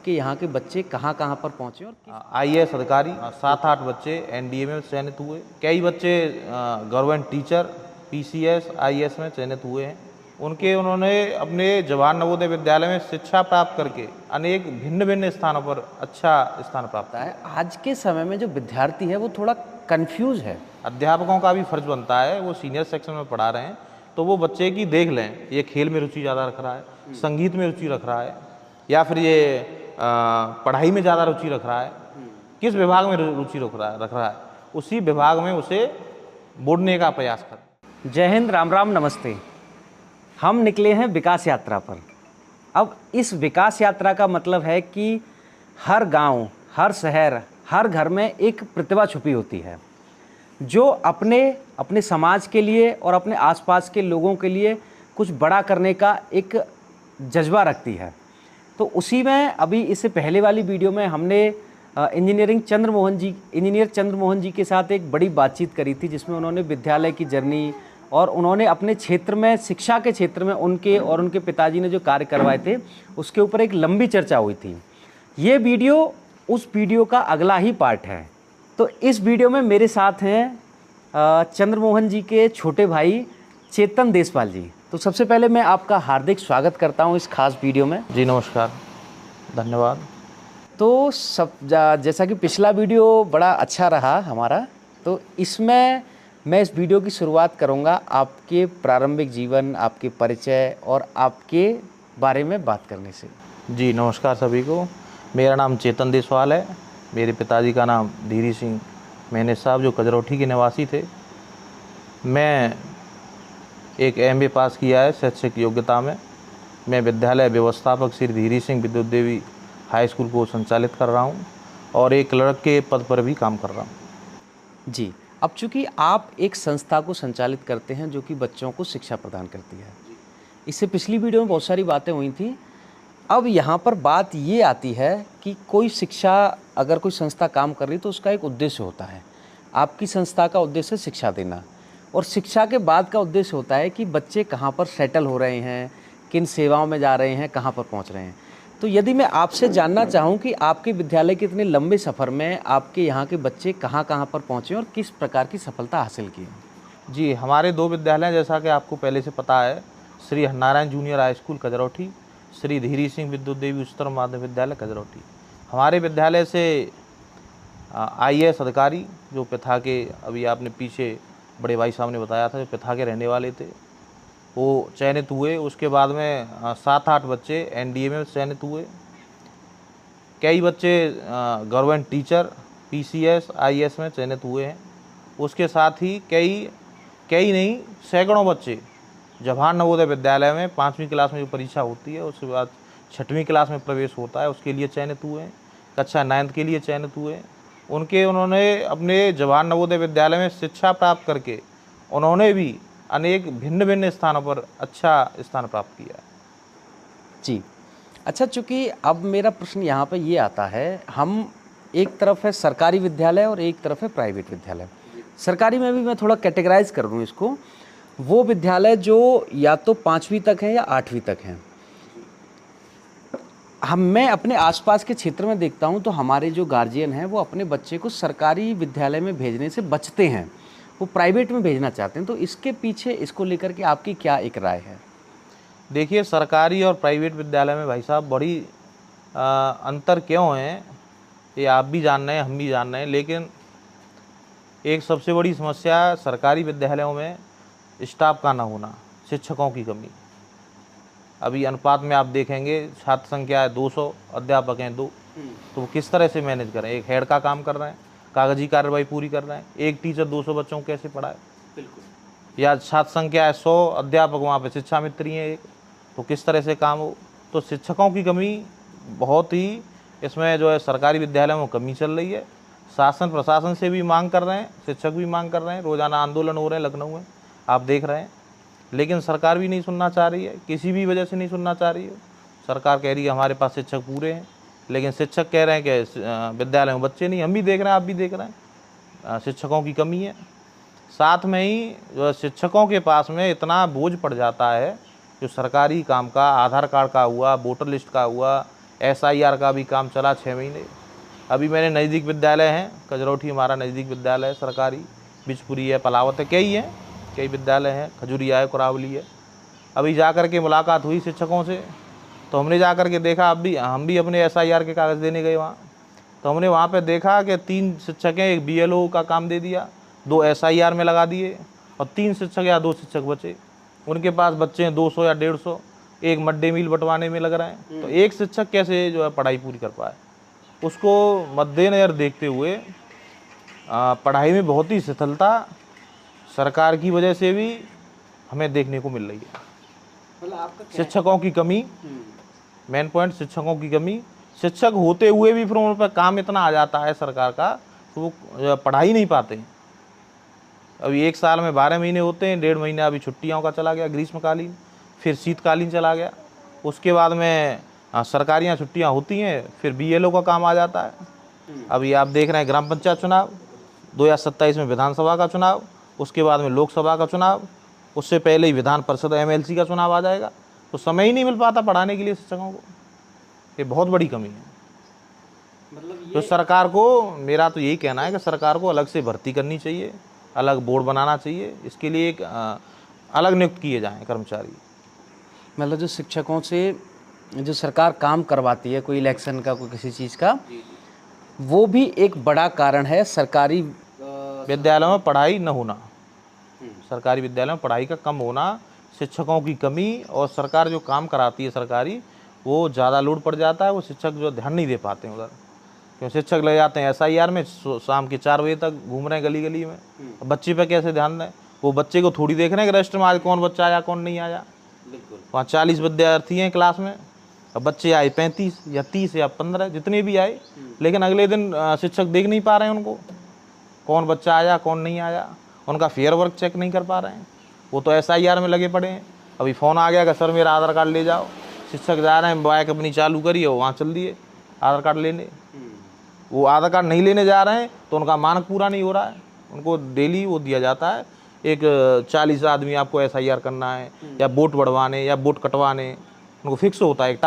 आपके यहाँ के बच्चे कहाँ कहाँ पर पहुँचे और आईएएस अधिकारी 7-8 बच्चे एनडीए में चयनित हुए। कई बच्चे गवर्नमेंट टीचर पीसीएस आईएएस में चयनित हुए हैं। उन्होंने अपने जवाहर नवोदय विद्यालय में शिक्षा प्राप्त करके अनेक भिन्न भिन्न स्थानों पर अच्छा स्थान प्राप्त किया है। आज के समय में जो विद्यार्थी है वो थोड़ा कंफ्यूज है। अध्यापकों का भी फर्ज बनता है, वो सीनियर सेक्शन में पढ़ा रहे हैं तो वो बच्चे की देख लें, ये खेल में रुचि ज़्यादा रख रहा है, संगीत में रुचि रख रहा है, या फिर ये पढ़ाई में ज़्यादा रुचि रख रहा है, किस विभाग में रुचि रख रहा है, उसी विभाग में उसे बोलने का प्रयास करें। जय हिंद, राम राम, नमस्ते। हम निकले हैं विकास यात्रा पर। अब इस विकास यात्रा का मतलब है कि हर गांव, हर शहर, हर घर में एक प्रतिभा छुपी होती है जो अपने समाज के लिए और अपने आसपास के लोगों के लिए कुछ बड़ा करने का एक जज्बा रखती है। तो उसी में अभी इससे पहले वाली वीडियो में हमने इंजीनियर चंद्र मोहन जी के साथ एक बड़ी बातचीत करी थी, जिसमें उन्होंने विद्यालय की जर्नी और उन्होंने अपने क्षेत्र में, शिक्षा के क्षेत्र में उनके और उनके पिताजी ने जो कार्य करवाए थे उसके ऊपर एक लंबी चर्चा हुई थी। ये वीडियो उस वीडियो का अगला ही पार्ट है। तो इस वीडियो में मेरे साथ हैं चंद्र मोहन जी के छोटे भाई चेतन देशपाल जी। तो सबसे पहले मैं आपका हार्दिक स्वागत करता हूं इस खास वीडियो में। जी नमस्कार, धन्यवाद। तो जैसा कि पिछला वीडियो बड़ा अच्छा रहा हमारा, तो इसमें मैं इस वीडियो की शुरुआत करूंगा आपके प्रारंभिक जीवन, आपके परिचय और आपके बारे में बात करने से। जी नमस्कार सभी को। मेरा नाम चेतन देशवाल है। मेरे पिताजी का नाम धीरी सिंह मैनेज साहब, जो कजरौठी के निवासी थे। मैं एक एमए पास किया है शैक्षिक योग्यता में। मैं विद्यालय व्यवस्थापक श्री धीरी सिंह विद्युत देवी हाई स्कूल को संचालित कर रहा हूं और एक क्लर्क के पद पर भी काम कर रहा हूं। जी, अब चूँकि आप एक संस्था को संचालित करते हैं जो कि बच्चों को शिक्षा प्रदान करती है, इससे पिछली वीडियो में बहुत सारी बातें हुई थी। अब यहाँ पर बात ये आती है कि कोई शिक्षा, अगर कोई संस्था काम कर रही तो उसका एक उद्देश्य होता है। आपकी संस्था का उद्देश्य शिक्षा देना, और शिक्षा के बाद का उद्देश्य होता है कि बच्चे कहाँ पर सेटल हो रहे हैं, किन सेवाओं में जा रहे हैं, कहाँ पर पहुँच रहे हैं। तो यदि मैं आपसे जानना चाहूँ कि आपके विद्यालय के इतने लंबे सफ़र में आपके यहाँ के बच्चे कहाँ कहाँ पर पहुँचे और किस प्रकार की सफलता हासिल की। जी, हमारे 2 विद्यालय, जैसा कि आपको पहले से पता है, Shri Harnarayan junior high school Kajrauthi, Shri Dhiri Singh विद्युत देवी उच्चतर माध्यमिक विद्यालय कजरौठी। हमारे विद्यालय से आईएएस अधिकारी, जो पिथा के, अभी आपने पीछे बड़े भाई साहब ने बताया था, जो पिथा के रहने वाले थे, वो चयनित हुए। उसके बाद में 7-8 बच्चे एनडीए में चयनित हुए। कई बच्चे गवर्नमेंट टीचर पीसीएस आईएएस में चयनित हुए हैं। उसके साथ ही कई नहीं, सैकड़ों बच्चे जवाहर नवोदय विद्यालय में 5वीं क्लास में जो परीक्षा होती है, उसके बाद 6वीं क्लास में प्रवेश होता है, उसके लिए चयनित हुए हैं। कक्षा 9 के लिए चयनित हुए हैं। उन्होंने अपने जवाहर नवोदय विद्यालय में शिक्षा प्राप्त करके उन्होंने भी अनेक भिन्न भिन्न स्थानों पर अच्छा स्थान प्राप्त किया है। जी, अच्छा, चूँकि अब मेरा प्रश्न यहाँ पर ये आता है, हम एक तरफ है सरकारी विद्यालय और एक तरफ है प्राइवेट विद्यालय। सरकारी में भी मैं थोड़ा कैटेगराइज कर दूँ इसको, वो विद्यालय जो या तो 5वीं तक है या 8वीं तक हैं। मैं अपने आसपास के क्षेत्र में देखता हूँ तो हमारे जो गार्जियन हैं वो अपने बच्चे को सरकारी विद्यालय में भेजने से बचते हैं, वो प्राइवेट में भेजना चाहते हैं। तो इसके पीछे, इसको लेकर के आपकी क्या एक राय है? देखिए, सरकारी और प्राइवेट विद्यालय में भाई साहब बड़ी अंतर क्यों है, ये आप भी जान रहे हैं, हम भी जान रहे हैं। लेकिन एक सबसे बड़ी समस्या सरकारी विद्यालयों में स्टाफ का ना होना, शिक्षकों की कमी। अभी अनुपात में आप देखेंगे, छात्र संख्या है 200, अध्यापक हैं 2, तो वो किस तरह से मैनेज करें? एक हेड का काम कर रहे हैं, कागजी कार्रवाई पूरी कर रहे हैं, एक टीचर 200 बच्चों को कैसे पढ़ाए? बिल्कुल। या छात्र संख्या है 100, अध्यापक वहाँ पे शिक्षा मित्री हैं एक, तो किस तरह से काम हो? तो शिक्षकों की कमी बहुत ही इसमें जो है सरकारी विद्यालयों में कमी चल रही है। शासन प्रशासन से भी मांग कर रहे हैं, शिक्षक भी मांग कर रहे हैं, रोज़ाना आंदोलन हो रहे हैं लखनऊ में, आप देख रहे हैं। लेकिन सरकार भी नहीं सुनना चाह रही है, किसी भी वजह से नहीं सुनना चाह रही है। सरकार कह रही है हमारे पास शिक्षक पूरे हैं, लेकिन शिक्षक कह रहे हैं कि विद्यालय में बच्चे नहीं। हम भी देख रहे हैं, आप भी देख रहे हैं, शिक्षकों की कमी है। साथ में ही जो शिक्षकों के पास में इतना बोझ पड़ जाता है, जो सरकारी काम का, आधार कार्ड का हुआ, वोटर लिस्ट का हुआ, SIR का भी काम चला 6 महीने। अभी मैंने नज़दीक विद्यालय हैं, कजरौठी हमारा नज़दीक विद्यालय है सरकारी, बिजपुरी है, पलावत है, कई विद्यालय हैं, खजुरिया है, कुरावली है। अभी जा कर के मुलाकात हुई शिक्षकों से, तो हमने जा कर के देखा, हम भी अपने SIR के कागज़ देने गए वहाँ, तो हमने वहाँ पे देखा कि 3 शिक्षक हैं, एक BLO का काम दे दिया, 2 SIR में लगा दिए, और 3 शिक्षक या 2 शिक्षक बचे। उनके पास बच्चे हैं 200 या 150, एक मिड डे मील बंटवाने में लग रहे हैं। तो एक शिक्षक कैसे जो है पढ़ाई पूरी कर पाए? उसको मद्देनज़र देखते हुए पढ़ाई में बहुत ही शिथिलता सरकार की वजह से भी हमें देखने को मिल रही है। शिक्षकों की कमी, मेन पॉइंट शिक्षकों की कमी। शिक्षक होते हुए भी फिर उन पर काम इतना आ जाता है सरकार का, तो वो पढ़ा ही नहीं पाते। अभी 1 साल में 12 महीने होते हैं, 1.5 महीना अभी छुट्टियों का चला गया, ग्रीष्मकालीन, फिर शीतकालीन चला गया। उसके बाद में सरकारियाँ छुट्टियाँ होती हैं, फिर BLO का काम आ जाता है। अभी आप देख रहे हैं ग्राम पंचायत चुनाव, 2027 में विधानसभा का चुनाव, उसके बाद में लोकसभा का चुनाव, उससे पहले ही विधान परिषद MLC का चुनाव आ जाएगा। तो समय ही नहीं मिल पाता पढ़ाने के लिए शिक्षकों को। ये बहुत बड़ी कमी है। मतलब तो सरकार को, मेरा तो यही कहना है कि सरकार को अलग से भर्ती करनी चाहिए, अलग बोर्ड बनाना चाहिए, इसके लिए एक अलग नियुक्त किए जाएं कर्मचारी। मतलब जो शिक्षकों से जो सरकार काम करवाती है, कोई इलेक्शन का, कोई किसी चीज़ का, वो भी एक बड़ा कारण है सरकारी विद्यालयों में पढ़ाई न होना, सरकारी विद्यालयों में पढ़ाई का कम होना, शिक्षकों की कमी, और सरकार जो काम कराती है सरकारी, वो ज़्यादा लोड पड़ जाता है, वो शिक्षक जो ध्यान नहीं दे पाते हैं उधर। क्यों शिक्षक ले जाते हैं SIR में, शाम के 4 बजे तक घूम रहे हैं गली गली में, बच्चे पे कैसे ध्यान दें? वो बच्चे को थोड़ी देख रहे हैं कि रजिस्टर में आज कौन बच्चा आया कौन नहीं आया। वहाँ 40 विद्यार्थी हैं क्लास में, अब बच्चे आए 35 या 30 या 15, जितने भी आए, लेकिन अगले दिन शिक्षक देख नहीं पा रहे हैं उनको, कौन बच्चा आया कौन नहीं आया, उनका फेयर वर्क चेक नहीं कर पा रहे हैं। वो तो SIR में लगे पड़े हैं। अभी फ़ोन आ गया कि सर मेरा आधार कार्ड ले जाओ, शिक्षक जा रहे हैं, बाइक अपनी चालू करिए, वहाँ चल दिए आधार कार्ड लेने। वो आधार कार्ड नहीं लेने जा रहे हैं तो उनका मानक पूरा नहीं हो रहा है। उनको डेली वो दिया जाता है, एक 40 आदमी आपको SIR करना है, या वोट बढ़वाने या वोट कटवाने, उनको फिक्स होता है एक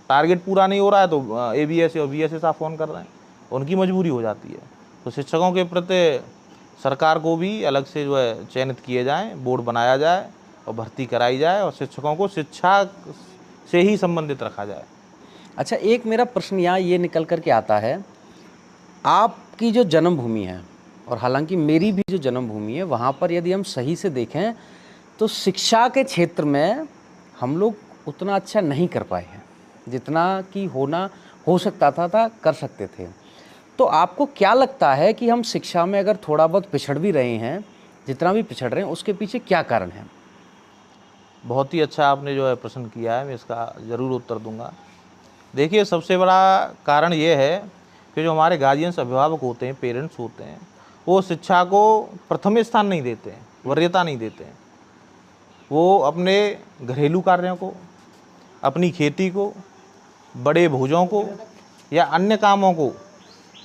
टारगेट पूरा नहीं हो रहा है तो ABS और BSS आप फ़ोन कर रहे हैं, उनकी मजबूरी हो जाती है। तो शिक्षकों के प्रति सरकार को भी अलग से जो है चयनित किए जाएँ, बोर्ड बनाया जाए और भर्ती कराई जाए, और शिक्षकों को शिक्षा से ही संबंधित रखा जाए। अच्छा, एक मेरा प्रश्न यहाँ ये निकल कर के आता है, आपकी जो जन्मभूमि है, और हालांकि मेरी भी जो जन्मभूमि है, वहाँ पर यदि हम सही से देखें तो शिक्षा के क्षेत्र में हम लोग उतना अच्छा नहीं कर पाए हैं जितना कि हो सकता था कर सकते थे। तो आपको क्या लगता है कि हम शिक्षा में अगर थोड़ा बहुत पिछड़ भी रहे हैं, जितना भी पिछड़ रहे हैं, उसके पीछे क्या कारण है? बहुत ही अच्छा आपने जो है प्रश्न किया है, मैं इसका ज़रूर उत्तर दूंगा। देखिए, सबसे बड़ा कारण ये है कि जो हमारे गार्जियंस, अभिभावक होते हैं, पेरेंट्स होते हैं, वो शिक्षा को प्रथम स्थान नहीं देते हैं, वरीयता नहीं देते हैं। वो अपने घरेलू कार्यों को, अपनी खेती को, बड़े भोजों को या अन्य कामों को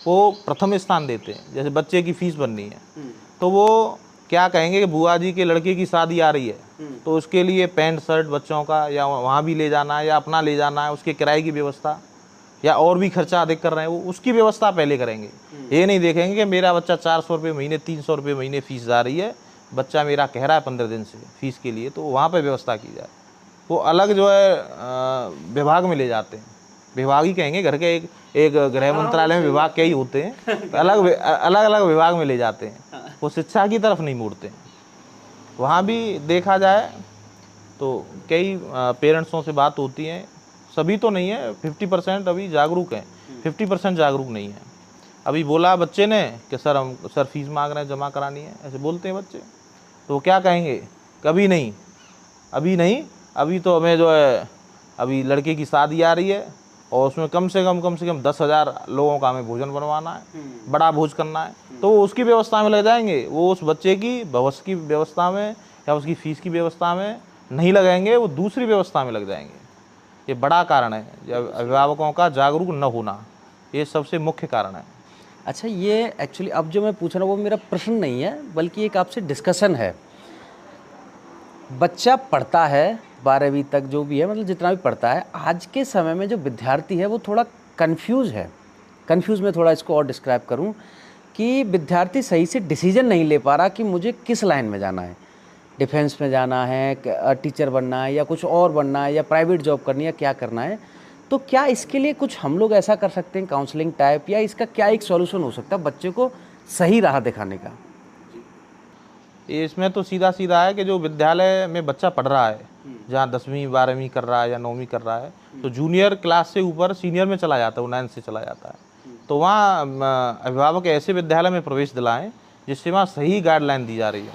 वो प्रथम स्थान देते हैं। जैसे बच्चे की फीस भरनी है, तो वो क्या कहेंगे कि बुआ जी के लड़के की शादी आ रही है, तो उसके लिए पैंट शर्ट बच्चों का या वहाँ भी ले जाना है या अपना ले जाना है, उसके किराए की व्यवस्था या और भी खर्चा अधिक कर रहे हैं, वो उसकी व्यवस्था पहले करेंगे। ये नहीं देखेंगे कि मेरा बच्चा 400 रुपये महीने, 300 रुपये महीने फीस जा रही है, बच्चा मेरा कह रहा है 15 दिन से फीस के लिए, तो वहाँ पर व्यवस्था की जाए। वो अलग जो है विभाग में ले जाते हैं, विभाग ही कहेंगे, घर के एक गृह मंत्रालय में विभाग कई होते हैं, तो अलग अलग विभाग में ले जाते हैं, वो शिक्षा की तरफ नहीं मुड़ते। वहाँ भी देखा जाए तो कई पेरेंट्सों से बात होती है, सभी तो नहीं है, 50% अभी जागरूक हैं, 50% जागरूक नहीं है। अभी बोला बच्चे ने कि सर फीस मांग रहे हैं, जमा करानी है, ऐसे बोलते हैं बच्चे, तो वो क्या कहेंगे, कभी नहीं, अभी तो हमें जो है अभी लड़के की शादी आ रही है और उसमें कम से कम 10,000 लोगों का हमें भोजन बनवाना है, बड़ा भोज करना है, तो वो उसकी व्यवस्था में लग जाएंगे। वो उस बच्चे की भविष्य की व्यवस्था में या उसकी फीस की व्यवस्था में नहीं लगाएंगे, वो दूसरी व्यवस्था में लग जाएंगे। ये बड़ा कारण है, जब अभिभावकों का जागरूक न होना, ये सबसे मुख्य कारण है। अच्छा, ये एक्चुअली अब जो मैं पूछ रहा हूँ वो मेरा प्रश्न नहीं है, बल्कि एक आपसे डिस्कशन है। बच्चा पढ़ता है 12वीं तक जो भी है, मतलब जितना भी पढ़ता है, आज के समय में जो विद्यार्थी है वो थोड़ा कंफ्यूज है। कंफ्यूज में थोड़ा इसको और डिस्क्राइब करूं कि विद्यार्थी सही से डिसीजन नहीं ले पा रहा कि मुझे किस लाइन में जाना है, डिफेंस में जाना है, टीचर बनना है, या कुछ और बनना है, या प्राइवेट जॉब करनी है, क्या करना है। तो क्या इसके लिए कुछ हम लोग ऐसा कर सकते हैं काउंसलिंग टाइप, या इसका क्या एक सॉल्यूशन हो सकता है बच्चे को सही राह दिखाने का? इसमें तो सीधा सीधा है कि जो विद्यालय में बच्चा पढ़ रहा है, जहाँ 10वीं 12वीं कर रहा है या 9वीं कर रहा है, तो जूनियर क्लास से ऊपर सीनियर में चला जाता है, वो 9th से चला जाता है। तो वहाँ अभिभावक ऐसे विद्यालय में प्रवेश दिलाएं जिससे वहाँ सही गाइडलाइन दी जा रही है।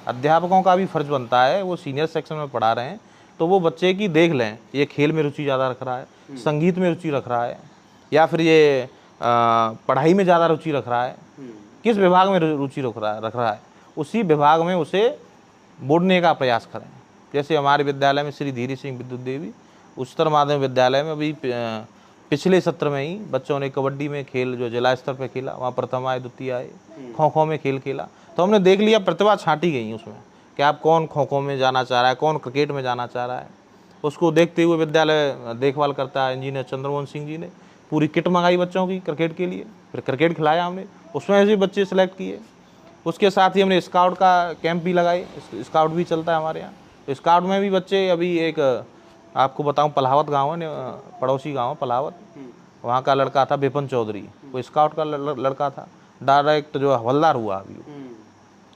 अध्यापकों का भी फर्ज बनता है, वो सीनियर सेक्शन में पढ़ा रहे हैं तो वो बच्चे की देख लें, ये खेल में रुचि ज़्यादा रख रहा है, संगीत में रुचि रख रहा है, या फिर ये पढ़ाई में ज़्यादा रुचि रख रहा है, किस विभाग में रुचि रख रहा है, उसी विभाग में उसे बोड़ने का प्रयास करें। जैसे हमारे विद्यालय में श्री धीरी सिंह विद्युत देवी उच्चतर माध्यमिक विद्यालय में अभी पिछले सत्र में ही बच्चों ने कबड्डी में खेल जो जिला स्तर पर खेला, वहाँ प्रथम आए, द्वितीय आए। खो खो में खेल खेला तो हमने देख लिया, प्रतिभा छांटी गई उसमें कि आप कौन खो खो में जाना चाह रहा है, कौन क्रिकेट में जाना चाह रहा है। उसको देखते हुए विद्यालय देखभाल करता है इंजीनियर चंद्रमोहन सिंह जी ने पूरी किट मंगाई बच्चों की क्रिकेट के लिए, फिर क्रिकेट खिलाया हमने, उसमें से बच्चे सेलेक्ट किए। उसके साथ ही हमने स्काउट का कैंप भी लगाई, स्काउट भी चलता है हमारे यहाँ। तो स्काउट में भी बच्चे, अभी एक आपको बताऊं, पलावत गांव है, पड़ोसी गांव पलावत, वहाँ का लड़का था विपिन चौधरी, वो स्काउट का लड़का था, डायरेक्ट जो हवलदार हुआ अभी,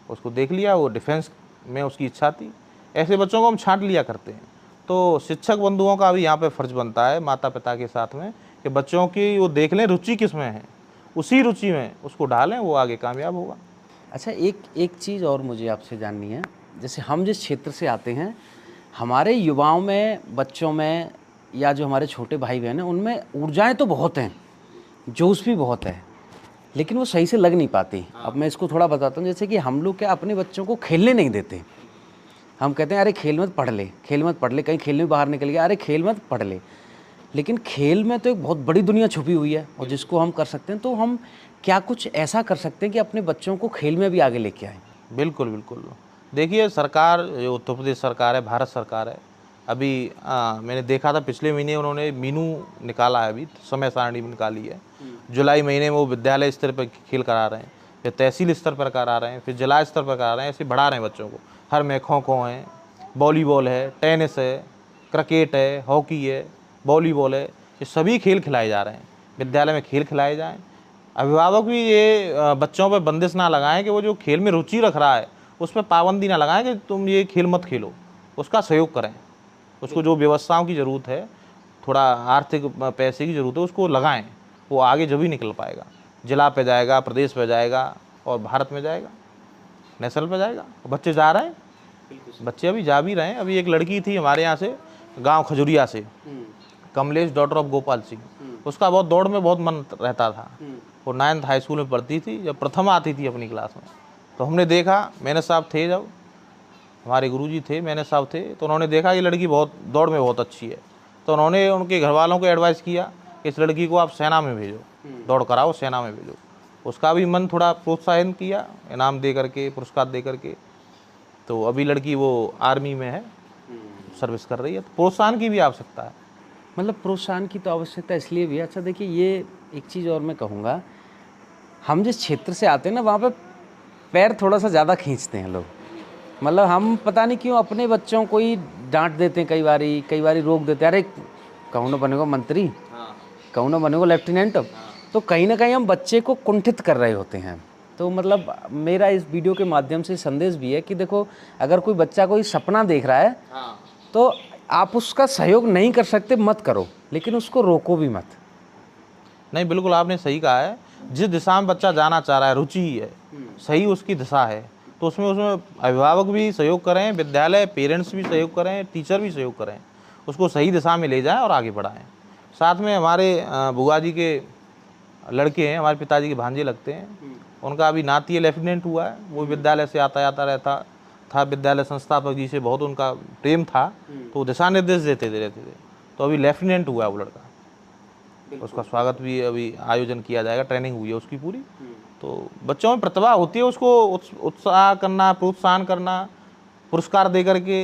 उसको देख लिया, वो डिफेंस में उसकी इच्छा थी। ऐसे बच्चों को हम छांट लिया करते हैं। तो शिक्षक बंधुओं का भी यहाँ पे फर्ज बनता है माता पिता के साथ में कि बच्चों की वो देख लें रुचि किस में है, उसी रुचि में उसको डालें, वो आगे कामयाब होगा। अच्छा, एक चीज़ और मुझे आपसे जाननी है। जैसे हम जिस क्षेत्र से आते हैं, हमारे युवाओं में, बच्चों में, या जो हमारे छोटे भाई बहन हैं, उनमें ऊर्जाएं तो बहुत हैं, जोश भी बहुत है, लेकिन वो सही से लग नहीं पाती। अब मैं इसको थोड़ा बताता हूँ। जैसे कि हम लोग क्या अपने बच्चों को खेलने नहीं देते। हम कहते हैं अरे खेल मत पढ़ ले, खेल मत पढ़ ले, कहीं खेलने में बाहर निकल गया, अरे खेल मत पढ़ ले। लेकिन खेल में तो एक बहुत बड़ी दुनिया छुपी हुई है और जिसको हम कर सकते हैं। तो हम क्या कुछ ऐसा कर सकते हैं कि अपने बच्चों को खेल में भी आगे लेके आएँ? बिल्कुल बिल्कुल। देखिए, सरकार जो उत्तर प्रदेश सरकार है, भारत सरकार है, अभी मैंने देखा था पिछले महीने उन्होंने मीनू निकाला है, अभी समय सारणी भी निकाली है। जुलाई महीने में वो विद्यालय स्तर पर खेल करा रहे हैं, फिर तहसील स्तर पर करा रहे हैं, फिर जिला स्तर पर करा रहे हैं, ऐसे बढ़ा रहे हैं बच्चों को। हर में खो खो है, वॉलीबॉल है, टेनिस है, क्रिकेट है, हॉकी है, वॉलीबॉल है, ये सभी खेल खिलाए जा रहे हैं। विद्यालय में खेल खिलाए जाएँ। अभिभावक भी ये बच्चों पर बंदिश ना लगाएं कि वो जो खेल में रुचि रख रहा है उस पर पाबंदी ना लगाएं कि तुम ये खेल मत खेलो, उसका सहयोग करें। उसको जो व्यवस्थाओं की ज़रूरत है, थोड़ा आर्थिक पैसे की ज़रूरत है, उसको लगाएं, वो आगे जब ही निकल पाएगा। जिला पे जाएगा, प्रदेश पे जाएगा, और भारत में जाएगा, नेशनल पे जाएगा। बच्चे जा रहे हैं, बच्चे अभी जा भी रहे हैं। अभी एक लड़की थी हमारे यहाँ से, गाँव खजुरिया से, कमलेश डॉटर ऑफ गोपाल सिंह, उसका बहुत दौड़ में बहुत मन रहता था। वो 9th हाई स्कूल में पढ़ती थी, जब प्रथम आती थी अपनी क्लास में, तो हमने देखा, मैंने साहब थे, जब हमारे गुरुजी थे, मैंने साहब थे, तो उन्होंने देखा ये लड़की बहुत दौड़ में बहुत अच्छी है। तो उन्होंने उनके घर वालों को एडवाइस किया, इस लड़की को आप सेना में भेजो, दौड़ कराओ, सेना में भेजो। उसका भी मन थोड़ा प्रोत्साहन किया, इनाम दे करके, पुरस्कार दे करके। तो अभी लड़की वो आर्मी में है, सर्विस कर रही है। तो प्रोत्साहन की भी आवश्यकता है। मतलब प्रोत्साहन की तो आवश्यकता इसलिए भी है। अच्छा देखिए, ये एक चीज़ और मैं कहूँगा, हम जिस क्षेत्र से आते हैं ना, वहाँ पे पैर थोड़ा सा ज़्यादा खींचते हैं लोग। मतलब हम पता नहीं क्यों अपने बच्चों को ही डांट देते हैं, कई बारी रोक देते हैं, अरे कहूँ ना बनेगा मंत्री, कहूँ ना बनेगा लेफ्टिनेंट। तो कहीं ना कहीं हम बच्चे को कुंठित कर रहे होते हैं। तो मतलब मेरा इस वीडियो के माध्यम से संदेश भी है कि देखो, अगर कोई बच्चा कोई सपना देख रहा है तो आप उसका सहयोग नहीं कर सकते, मत करो, लेकिन उसको रोको भी मत। नहीं, बिल्कुल आपने सही कहा है। जिस दिशा में बच्चा जाना चाह रहा है, रुचि है, सही उसकी दिशा है, तो उसमें अभिभावक भी सहयोग करें, विद्यालय पेरेंट्स भी सहयोग करें, टीचर भी सहयोग करें, उसको सही दिशा में ले जाएं और आगे बढ़ाएं। साथ में हमारे बुआ जी के लड़के हैं, हमारे पिताजी के भांजे लगते हैं, उनका अभी नाती लेफ्टिनेंट हुआ है। वो विद्यालय से आता रहता था, विद्यालय संस्थापक जी से बहुत उनका प्रेम था, तो दिशा निर्देश देते रहते थे। तो अभी लेफ्टिनेंट हुआ है वो लड़का, उसका स्वागत भी अभी आयोजन किया जाएगा, ट्रेनिंग हुई है उसकी पूरी। तो बच्चों में प्रतिभा होती है, उसको उत्साह करना, प्रोत्साहन करना, पुरस्कार दे करके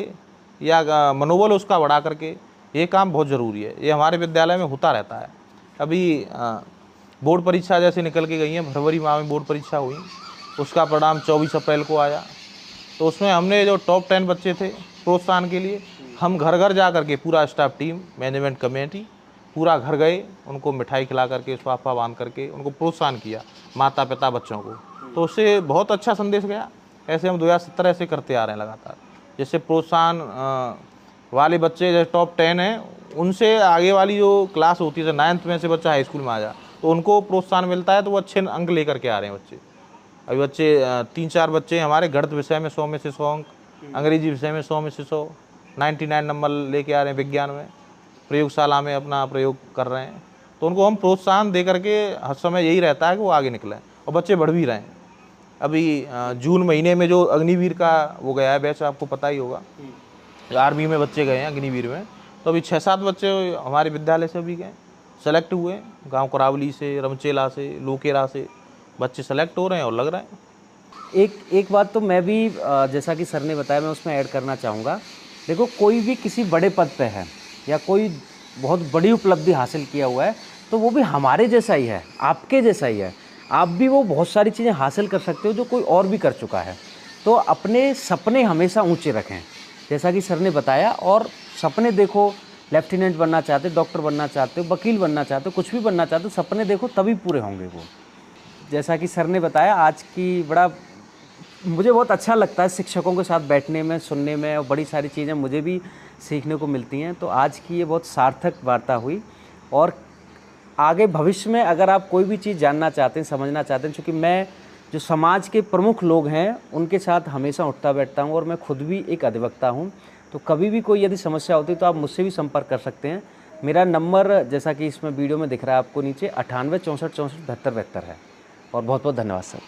या मनोबल उसका बढ़ा करके, ये काम बहुत ज़रूरी है। ये हमारे विद्यालय में होता रहता है। अभी बोर्ड परीक्षा जैसे निकल के गई हैं, फरवरी माह में बोर्ड परीक्षा हुई, उसका परिणाम 24 अप्रैल को आया। तो उसमें हमने जो टॉप 10 बच्चे थे प्रोत्साहन के लिए, हम घर घर जा करके पूरा स्टाफ टीम, मैनेजमेंट कमेटी पूरा घर गए, उनको मिठाई खिला करके, स्वाफा बांध करके उनको प्रोत्साहन किया, माता पिता बच्चों को। तो उससे बहुत अच्छा संदेश गया। ऐसे हम 2017 से करते आ रहे हैं लगातार। जैसे प्रोत्साहन वाले बच्चे जैसे टॉप 10 हैं, उनसे आगे वाली जो क्लास होती है, 9th में से बच्चा हाई स्कूल में आ जा तो उनको प्रोत्साहन मिलता है, तो वो अच्छे अंक लेकर के आ रहे हैं बच्चे। अभी बच्चे 3-4 बच्चे हमारे गणित विषय में 100 में से 100 अंक, अंग्रेजी विषय में 100 में से 100, 99 नंबर लेके आ रहे हैं। विज्ञान में प्रयोगशाला में अपना प्रयोग कर रहे हैं। तो उनको हम प्रोत्साहन दे करके हर समय यही रहता है कि वो आगे निकलें, और बच्चे बढ़ भी रहे हैं। अभी जून महीने में जो अग्निवीर का वो गया है बैच, आपको पता ही होगा, आर्मी में बच्चे गए हैं अग्निवीर में। तो अभी 6-7 बच्चे हमारे विद्यालय से भी गए, सेलेक्ट हुए। गांव करावली से, रमचेला से, लोकेरा से बच्चे सेलेक्ट हो रहे हैं और लग रहे हैं। एक बात तो मैं भी जैसा कि सर ने बताया, मैं उसमें ऐड करना चाहूँगा। देखो, कोई भी किसी बड़े पद पे है या कोई बहुत बड़ी उपलब्धि हासिल किया हुआ है, तो वो भी हमारे जैसा ही है, आपके जैसा ही है। आप भी वो बहुत सारी चीज़ें हासिल कर सकते हो जो कोई और भी कर चुका है। तो अपने सपने हमेशा ऊंचे रखें, जैसा कि सर ने बताया। और सपने देखो, लेफ्टिनेंट बनना चाहते, डॉक्टर बनना चाहते हो, वकील बनना चाहते हो, कुछ भी बनना चाहते हो, सपने देखो तभी पूरे होंगे वो। जैसा कि सर ने बताया, आज की बड़ा मुझे बहुत अच्छा लगता है शिक्षकों के साथ बैठने में, सुनने में, और बड़ी सारी चीज़ें मुझे भी सीखने को मिलती हैं। तो आज की ये बहुत सार्थक वार्ता हुई। और आगे भविष्य में अगर आप कोई भी चीज़ जानना चाहते हैं, समझना चाहते हैं, क्योंकि मैं जो समाज के प्रमुख लोग हैं उनके साथ हमेशा उठता बैठता हूँ, और मैं खुद भी एक अधिवक्ता हूँ। तो कभी भी कोई यदि समस्या होती है तो आप मुझसे भी संपर्क कर सकते हैं। मेरा नंबर जैसा कि इसमें वीडियो में दिख रहा है आपको नीचे, 98 64 64 72 72 है। और बहुत बहुत धन्यवाद सर।